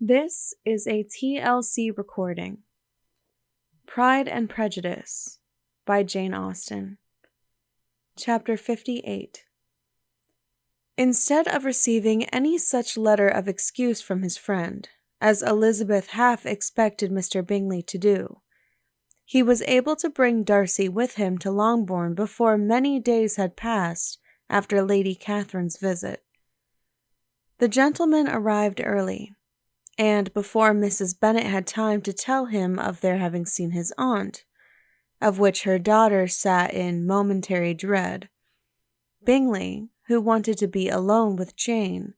This is a TLC recording. Pride and Prejudice by Jane Austen. Chapter 58. Instead of receiving any such letter of excuse from his friend, as Elizabeth half expected Mr. Bingley to do, he was able to bring Darcy with him to Longbourn before many days had passed after Lady Catherine's visit. The gentleman arrived early, and before Mrs. Bennet had time to tell him of their having seen his aunt, of which her daughter sat in momentary dread, Bingley, who wanted to be alone with Jane,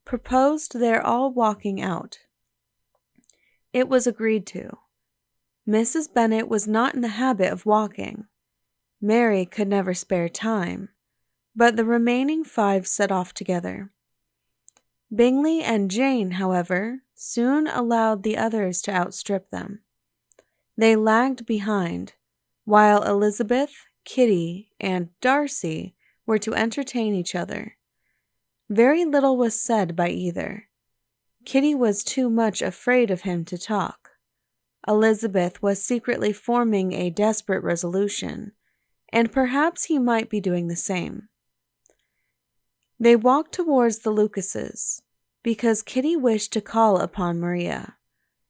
proposed their all walking out. It was agreed to. Mrs. Bennet was not in the habit of walking. Mary could never spare time, but the remaining 5 set off together. Bingley and Jane, however, soon allowed the others to outstrip them. They lagged behind, while Elizabeth, Kitty, and Darcy were to entertain each other. Very little was said by either. Kitty was too much afraid of him to talk. Elizabeth was secretly forming a desperate resolution, and perhaps he might be doing the same. They walked towards the Lucases, because Kitty wished to call upon Maria,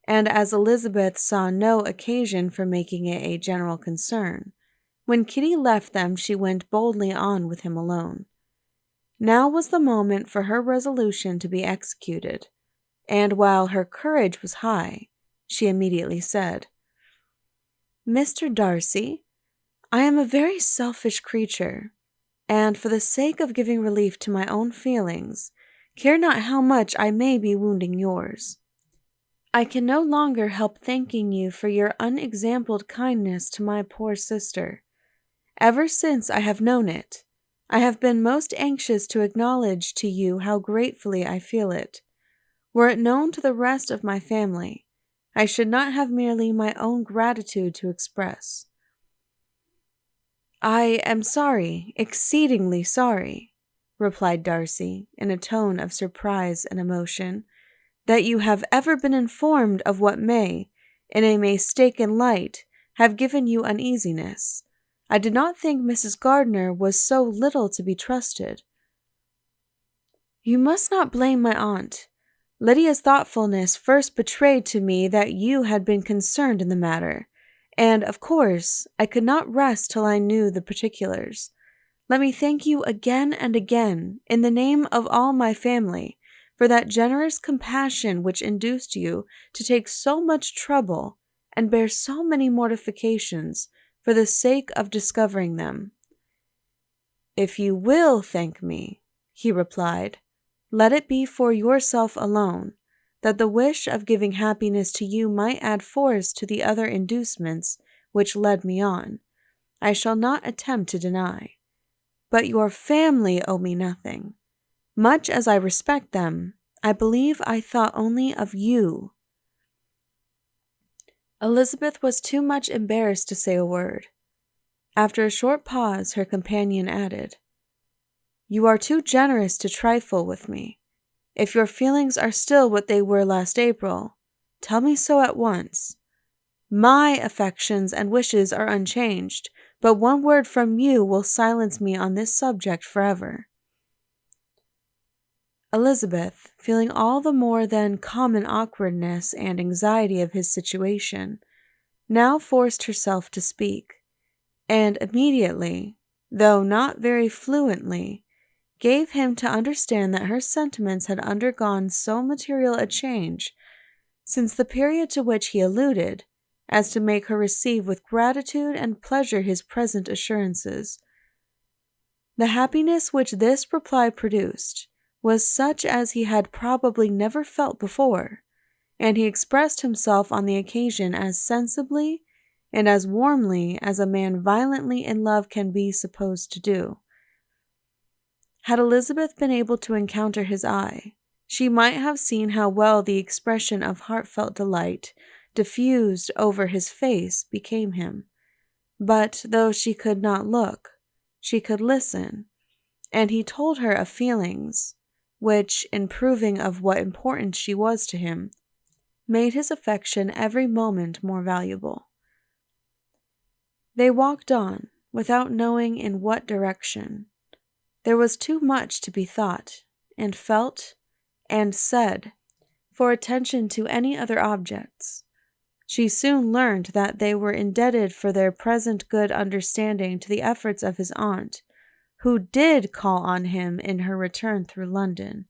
and as Elizabeth saw no occasion for making it a general concern, when Kitty left them she went boldly on with him alone. Now was the moment for her resolution to be executed, and while her courage was high, she immediately said, "Mr. Darcy, I am a very selfish creature, and for the sake of giving relief to my own feelings, care not how much I may be wounding yours. I can no longer help thanking you for your unexampled kindness to my poor sister. Ever since I have known it, I have been most anxious to acknowledge to you how gratefully I feel it. Were it known to the rest of my family, I should not have merely my own gratitude to express." "I am sorry, exceedingly sorry," replied Darcy, in a tone of surprise and emotion, "that you have ever been informed of what may, in a mistaken light, have given you uneasiness. I did not think Mrs. Gardiner was so little to be trusted." "You must not blame my aunt. Lydia's thoughtfulness first betrayed to me that you had been concerned in the matter, and, of course, I could not rest till I knew the particulars. Let me thank you again and again, in the name of all my family, for that generous compassion which induced you to take so much trouble and bear so many mortifications for the sake of discovering them." "If you will thank me," he replied, "let it be for yourself alone, that the wish of giving happiness to you might add force to the other inducements which led me on. I shall not attempt to deny. But your family owe me nothing. Much as I respect them, I believe I thought only of you." Elizabeth was too much embarrassed to say a word. After a short pause, her companion added, "You are too generous to trifle with me. If your feelings are still what they were last April, tell me so at once. My affections and wishes are unchanged, but one word from you will silence me on this subject forever." Elizabeth, feeling all the more than common awkwardness and anxiety of his situation, now forced herself to speak, and immediately, though not very fluently, gave him to understand that her sentiments had undergone so material a change since the period to which he alluded, as to make her receive with gratitude and pleasure his present assurances. The happiness which this reply produced was such as he had probably never felt before, and he expressed himself on the occasion as sensibly and as warmly as a man violently in love can be supposed to do. Had Elizabeth been able to encounter his eye, she might have seen how well the expression of heartfelt delight diffused over his face became him. But though she could not look, she could listen, and he told her of feelings which, in proving of what importance she was to him, made his affection every moment more valuable. They walked on, without knowing in what direction. There was too much to be thought, and felt, and said, for attention to any other objects. She soon learned that they were indebted for their present good understanding to the efforts of his aunt, who did call on him in her return through London,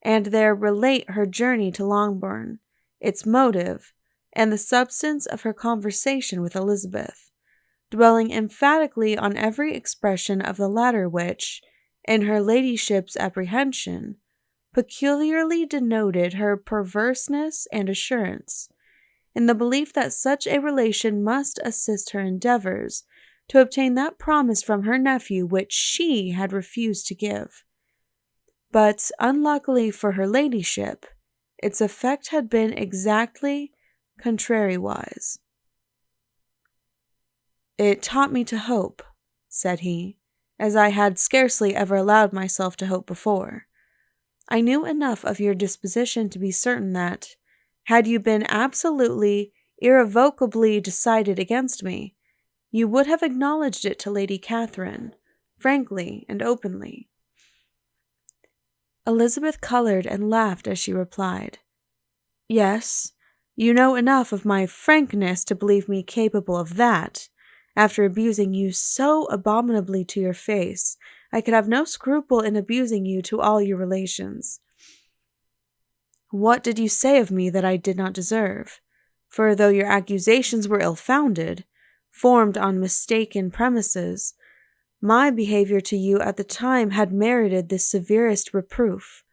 and there relate her journey to Longbourn, its motive, and the substance of her conversation with Elizabeth, dwelling emphatically on every expression of the latter which, in her ladyship's apprehension, peculiarly denoted her perverseness and assurance, in the belief that such a relation must assist her endeavours to obtain that promise from her nephew which she had refused to give. But, unluckily for her ladyship, its effect had been exactly contrariwise. "It taught me to hope," said he, "as I had scarcely ever allowed myself to hope before. I knew enough of your disposition to be certain that, had you been absolutely, irrevocably decided against me, you would have acknowledged it to Lady Catherine, frankly and openly." Elizabeth coloured and laughed as she replied, "Yes, you know enough of my frankness to believe me capable of that. After abusing you so abominably to your face, I could have no scruple in abusing you to all your relations. What did you say of me that I did not deserve? For though your accusations were ill-founded, formed on mistaken premises, my behaviour to you at the time had merited the severest reproof.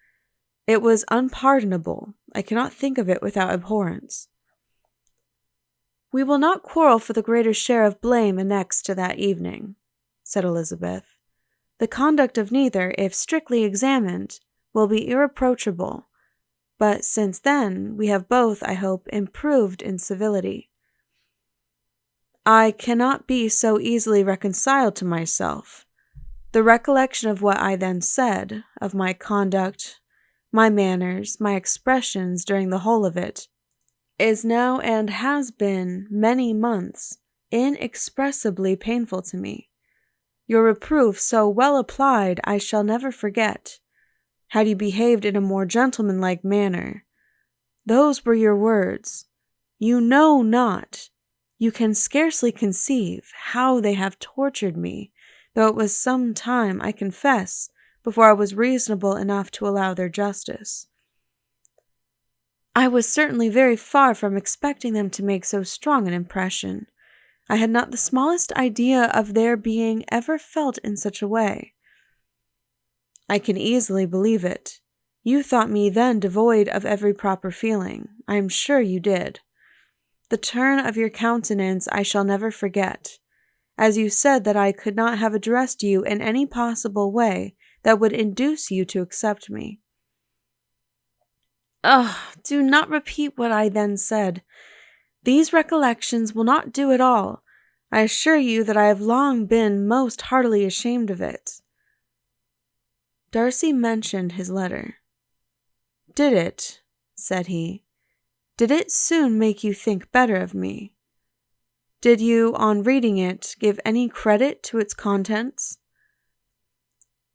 It was unpardonable. I cannot think of it without abhorrence." "We will not quarrel for the greater share of blame annexed to that evening," said Elizabeth. "The conduct of neither, if strictly examined, will be irreproachable, but since then we have both, I hope, improved in civility. I cannot be so easily reconciled to myself. The recollection of what I then said, of my conduct, my manners, my expressions during the whole of it, is now and has been many months inexpressibly painful to me. Your reproof, so well applied, I shall never forget. Had you behaved in a more gentlemanlike manner, those were your words. You know not, you can scarcely conceive how they have tortured me, though it was some time, I confess, before I was reasonable enough to allow their justice. I was certainly very far from expecting them to make so strong an impression. I had not the smallest idea of their being ever felt in such a way. I can easily believe it. You thought me then devoid of every proper feeling. I am sure you did. The turn of your countenance I shall never forget, as you said that I could not have addressed you in any possible way that would induce you to accept me. Do not repeat what I then said. These recollections will not do at all. I assure you that I have long been most heartily ashamed of it." Darcy mentioned his letter. "Did it," said he, "did it soon make you think better of me? Did you, on reading it, give any credit to its contents?"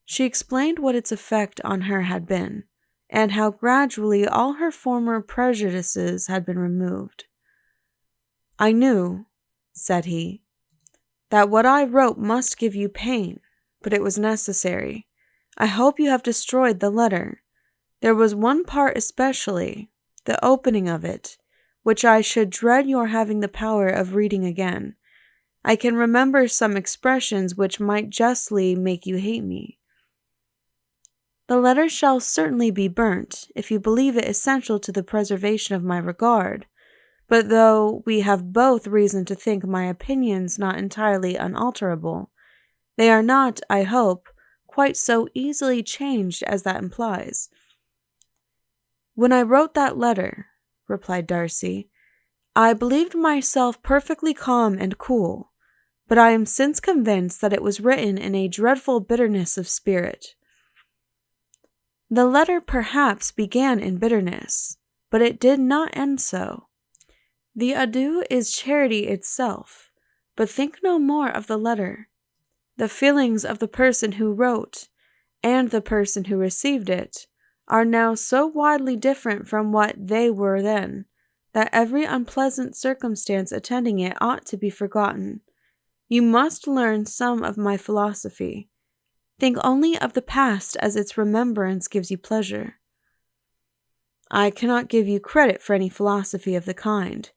She explained what its effect on her had been, and how gradually all her former prejudices had been removed. "I knew," said he, "that what I wrote must give you pain, but it was necessary. I hope you have destroyed the letter. There was one part especially, the opening of it, which I should dread your having the power of reading again. I can remember some expressions which might justly make you hate me. The letter shall certainly be burnt, if you believe it essential to the preservation of my regard, but though we have both reason to think my opinions not entirely unalterable, they are not, I hope, quite so easily changed as that implies." "When I wrote that letter," replied Darcy, "I believed myself perfectly calm and cool, but I am since convinced that it was written in a dreadful bitterness of spirit." "The letter perhaps began in bitterness, but it did not end so. The adieu is charity itself, but think no more of the letter. The feelings of the person who wrote and the person who received it are now so widely different from what they were then, that every unpleasant circumstance attending it ought to be forgotten. You must learn some of my philosophy. Think only of the past as its remembrance gives you pleasure. I cannot give you credit for any philosophy of the kind.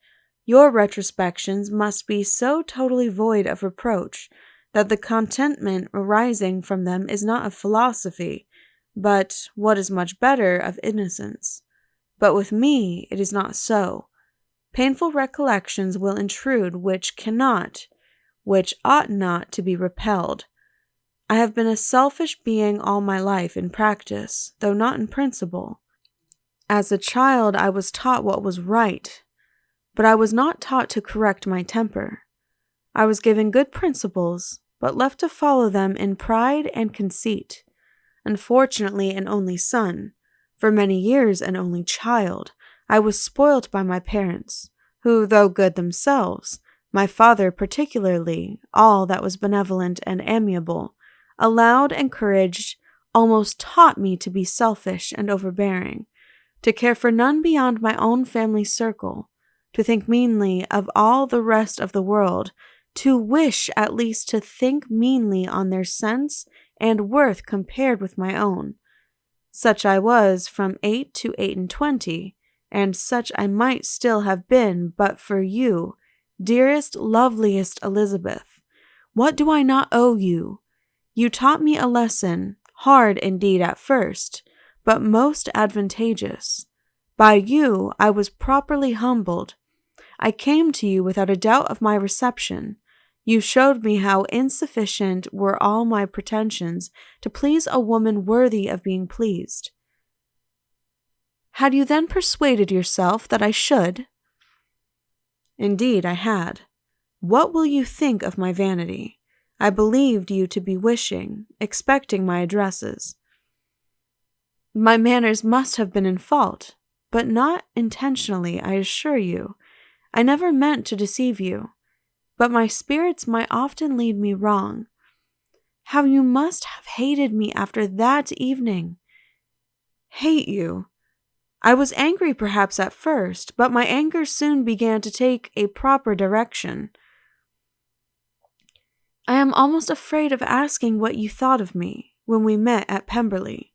Your retrospections must be so totally void of reproach that the contentment arising from them is not of philosophy, but, what is much better, of innocence. But with me it is not so. Painful recollections will intrude which ought not to be repelled. I have been a selfish being all my life in practice, though not in principle. As a child I was taught what was right, but I was not taught to correct my temper. I was given good principles, but left to follow them in pride and conceit. Unfortunately an only son, for many years an only child, I was spoilt by my parents, who, though good themselves, my father particularly, all that was benevolent and amiable, allowed, encouraged, almost taught me to be selfish and overbearing, to care for none beyond my own family circle, to think meanly of all the rest of the world, to wish at least to think meanly on their sense and worth compared with my own. Such I was from 8 to 28, and such I might still have been but for you, dearest, loveliest Elizabeth. What do I not owe you? You taught me a lesson, hard indeed at first, but most advantageous. By you I was properly humbled. I came to you without a doubt of my reception. You showed me how insufficient were all my pretensions to please a woman worthy of being pleased. Had you then persuaded yourself that I should? Indeed, I had. What will you think of my vanity? I believed you to be wishing, expecting my addresses. My manners must have been in fault, but not intentionally, I assure you. I never meant to deceive you, but my spirits might often lead me wrong. How you must have hated me after that evening! Hate you? I was angry perhaps at first, but my anger soon began to take a proper direction. I am almost afraid of asking what you thought of me when we met at Pemberley.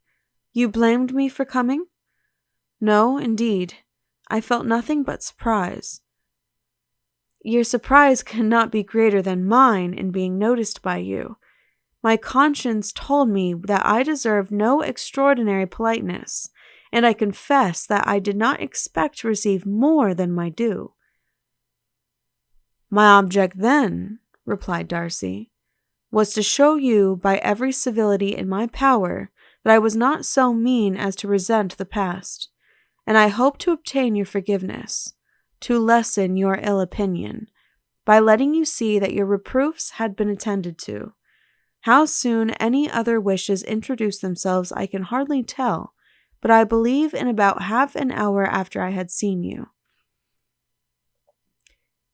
You blamed me for coming? No, indeed. I felt nothing but surprise. Your surprise cannot be greater than mine in being noticed by you. My conscience told me that I deserved no extraordinary politeness, and I confess that I did not expect to receive more than my due. My object then, replied Darcy, was to show you by every civility in my power that I was not so mean as to resent the past, and I hope to obtain your forgiveness, to lessen your ill opinion, by letting you see that your reproofs had been attended to. How soon any other wishes introduced themselves I can hardly tell, but I believe in about half an hour after I had seen you.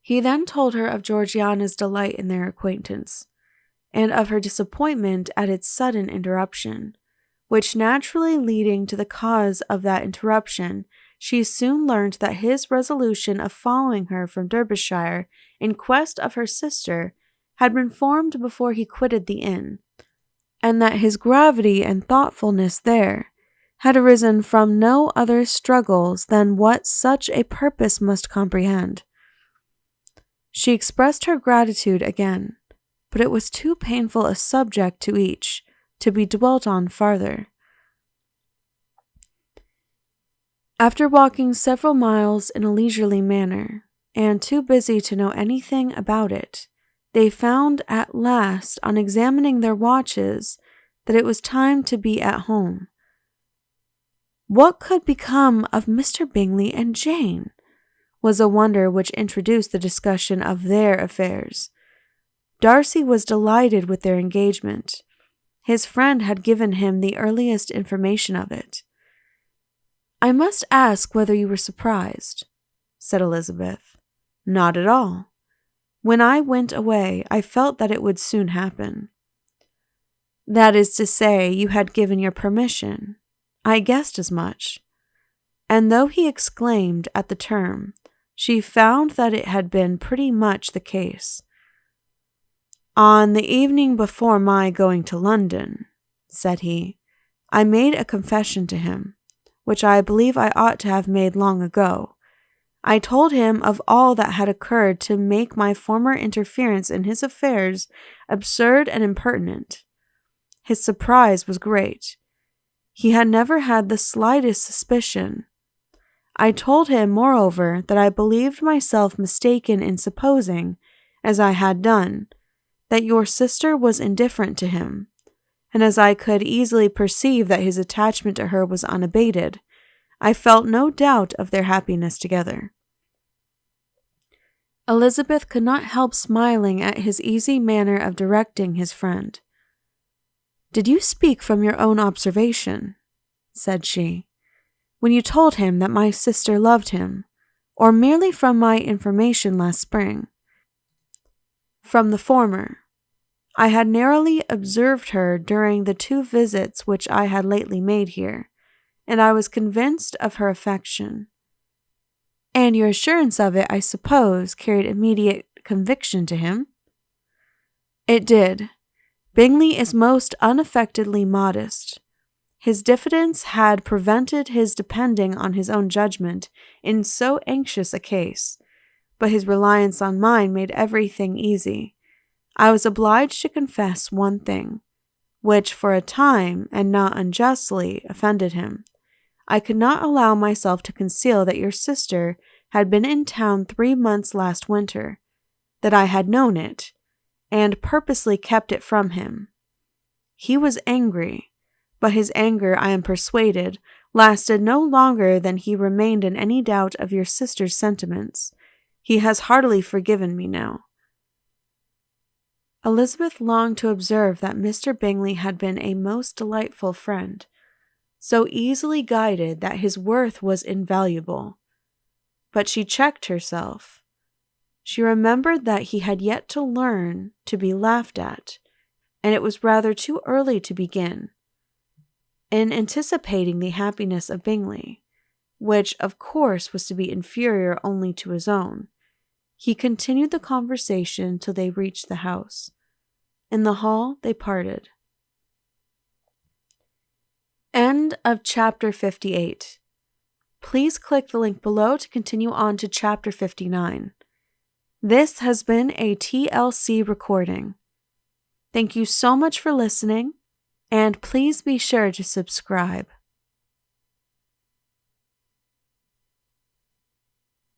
He then told her of Georgiana's delight in their acquaintance, and of her disappointment at its sudden interruption, which naturally leading to the cause of that interruption, she soon learned that his resolution of following her from Derbyshire in quest of her sister had been formed before he quitted the inn, and that his gravity and thoughtfulness there had arisen from no other struggles than what such a purpose must comprehend. She expressed her gratitude again, but it was too painful a subject to each to be dwelt on farther. After walking several miles in a leisurely manner, and too busy to know anything about it, they found at last, on examining their watches, that it was time to be at home. What could become of Mr. Bingley and Jane? Was a wonder which introduced the discussion of their affairs. Darcy was delighted with their engagement. His friend had given him the earliest information of it. "I must ask whether you were surprised," said Elizabeth. "Not at all. When I went away, I felt that it would soon happen." "That is to say, you had given your permission. I guessed as much." And though he exclaimed at the term, she found that it had been pretty much the case. "On the evening before my going to London," said he, "I made a confession to him, which I believe I ought to have made long ago. I told him of all that had occurred to make my former interference in his affairs absurd and impertinent. His surprise was great. He had never had the slightest suspicion. I told him, moreover, that I believed myself mistaken in supposing, as I had done, that your sister was indifferent to him, and as I could easily perceive that his attachment to her was unabated, I felt no doubt of their happiness together." Elizabeth could not help smiling at his easy manner of directing his friend. "Did you speak from your own observation," said she, "when you told him that my sister loved him, or merely from my information last spring?" "From the former. I had narrowly observed her during the 2 visits which I had lately made here, and I was convinced of her affection." "And your assurance of it, I suppose, carried immediate conviction to him?" "It did. Bingley is most unaffectedly modest. His diffidence had prevented his depending on his own judgment in so anxious a case, but his reliance on mine made everything easy. I was obliged to confess one thing, which for a time, and not unjustly, offended him. I could not allow myself to conceal that your sister had been in town 3 months last winter, that I had known it, and purposely kept it from him. He was angry, but his anger, I am persuaded, lasted no longer than he remained in any doubt of your sister's sentiments. He has heartily forgiven me now." Elizabeth longed to observe that Mr. Bingley had been a most delightful friend, so easily guided that his worth was invaluable. But she checked herself. She remembered that he had yet to learn to be laughed at, and it was rather too early to begin. In anticipating the happiness of Bingley, which of course was to be inferior only to his own, he continued the conversation till they reached the house. In the hall they parted. End of chapter 58. Please click the link below to continue on to chapter 59. This has been a TLC recording. Thank you so much for listening, and please be sure to subscribe.